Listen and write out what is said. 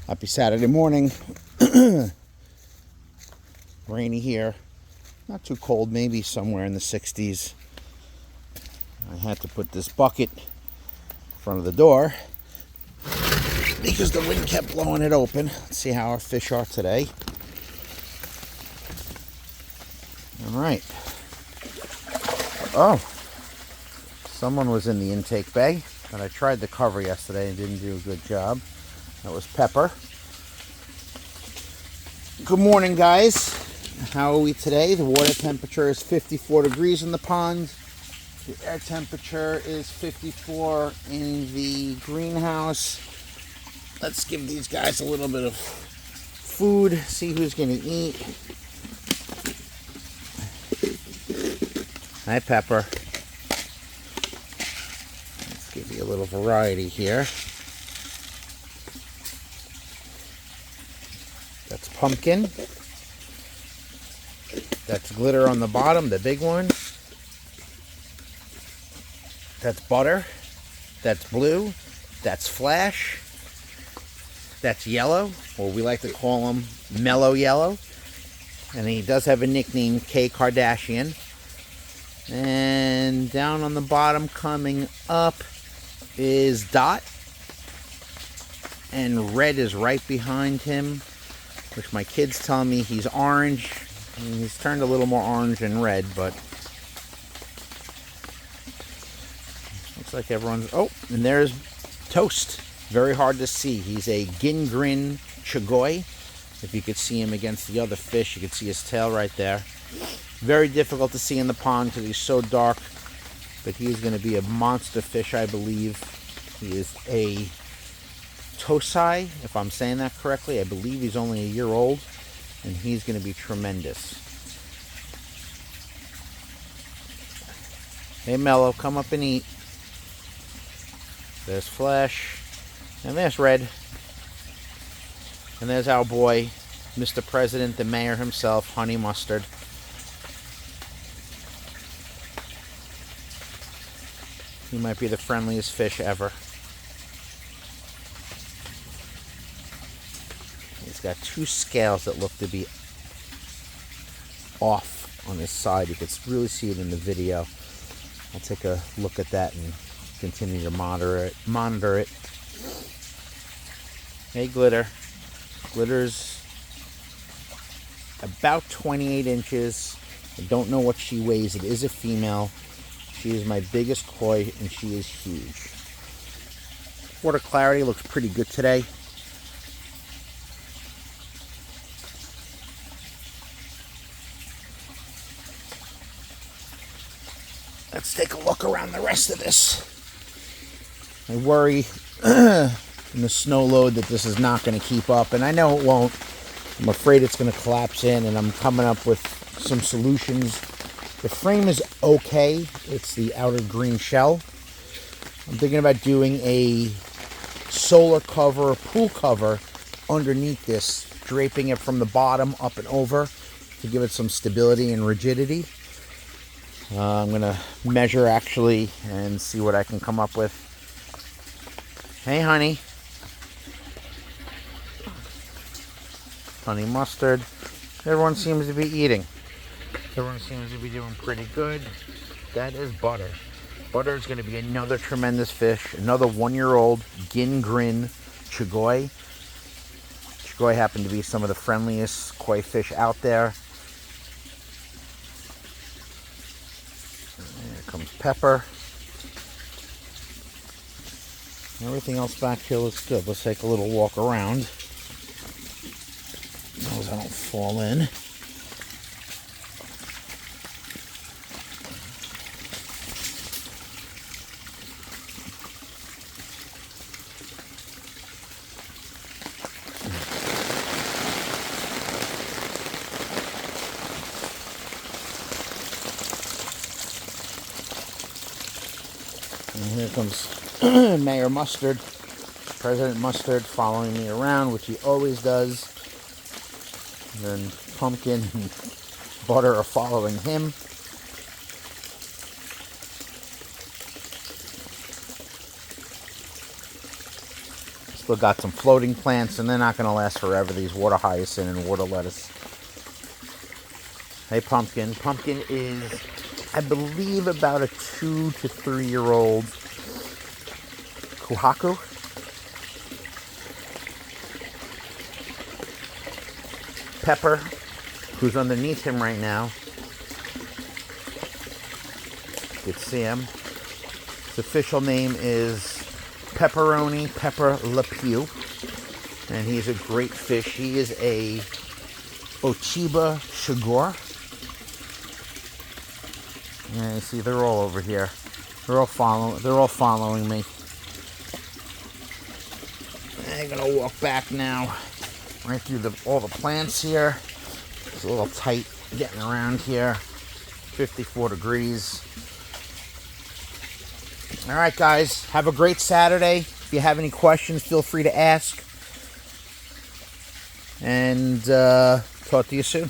Happy Saturday morning. Rainy here. Not too cold, maybe somewhere in the 60s. I had to put this bucket in front of the door because the wind kept blowing it open. Let's see how our fish are today. All right. Oh, someone was in the intake bay, but I tried the cover yesterday and didn't do a good job. That was Pepper. Good morning, guys. How are we today? The water temperature is 54 degrees in the pond. The air temperature is 54 in the greenhouse. Let's give these guys a little bit of food, see who's going to eat. Hi, Pepper. Let's give you a little variety here. That's pumpkin. That's glitter on the bottom, the big one. That's butter. That's blue. That's flash. That's yellow, or we like to call him mellow yellow. And he does have a nickname, K Kardashian. And down on the bottom coming up is Dot. And red is right behind him, which my kids tell me he's orange. I mean, he's turned a little more orange and red, but looks like everyone's... Oh, and there's Toast. Very hard to see. He's a gin-grin chagoi. If you could see him against the other fish, you could see his tail right there. Very difficult to see in the pond because he's so dark, but he's going to be a monster fish, I believe. He is a Tosai, if I'm saying that correctly. I believe he's only a year old, and he's going to be tremendous. Hey, Mellow, come up and eat. There's Flash, and there's Red, and there's our boy, Mr. President, the mayor himself, Honey Mustard. He might be the friendliest fish ever. He's got two scales that look to be off on his side. You can really see it in the video. I'll take a look at that and continue to monitor it. Hey, Glitter. Glitter's about 28 inches. I don't know what she weighs. It is a female. She is my biggest koi, and she is huge. Water clarity looks pretty good today. Let's take a look around the rest of this. I worry in the snow load that this is not going to keep up, and I know it won't. I'm afraid it's going to collapse in, and I'm coming up with some solutions. The frame is okay. It's the outer green shell. I'm thinking about doing a solar cover, pool cover underneath this, draping it from the bottom up and over to give it some stability and rigidity. I'm going to measure actually and see what I can come up with. Hey, honey. Honey Mustard. Everyone seems to be eating. Everyone seems to be doing pretty good. That is Butter. Butter is going to be another tremendous fish. Another 1-year-old gin-grin chagoi. Chagoi happen to be some of the friendliest koi fish out there. Here comes Pepper. Everything else back here looks good. Let's take a little walk around. As I don't fall in. And here comes Mayor Mustard, President Mustard, following me around, which he always does. And then Pumpkin and Butter are following him. Still got some floating plants, and they're not going to last forever, these water hyacinth and water lettuce. Hey, Pumpkin. Pumpkin is, I believe, about a 2 to 3 year old kuhaku. Pepper, who's underneath him right now. You can see him. His official name is Pepperoni Pepper Le Pew, and he's a great fish. He is a Ochiba Shigor. Yeah, you see, they're all over here. They're all following me. I'm gonna walk back now, right through all the plants here. It's a little tight getting around here. 54 degrees. All right, guys, have a great Saturday. If you have any questions, feel free to ask. And talk to you soon.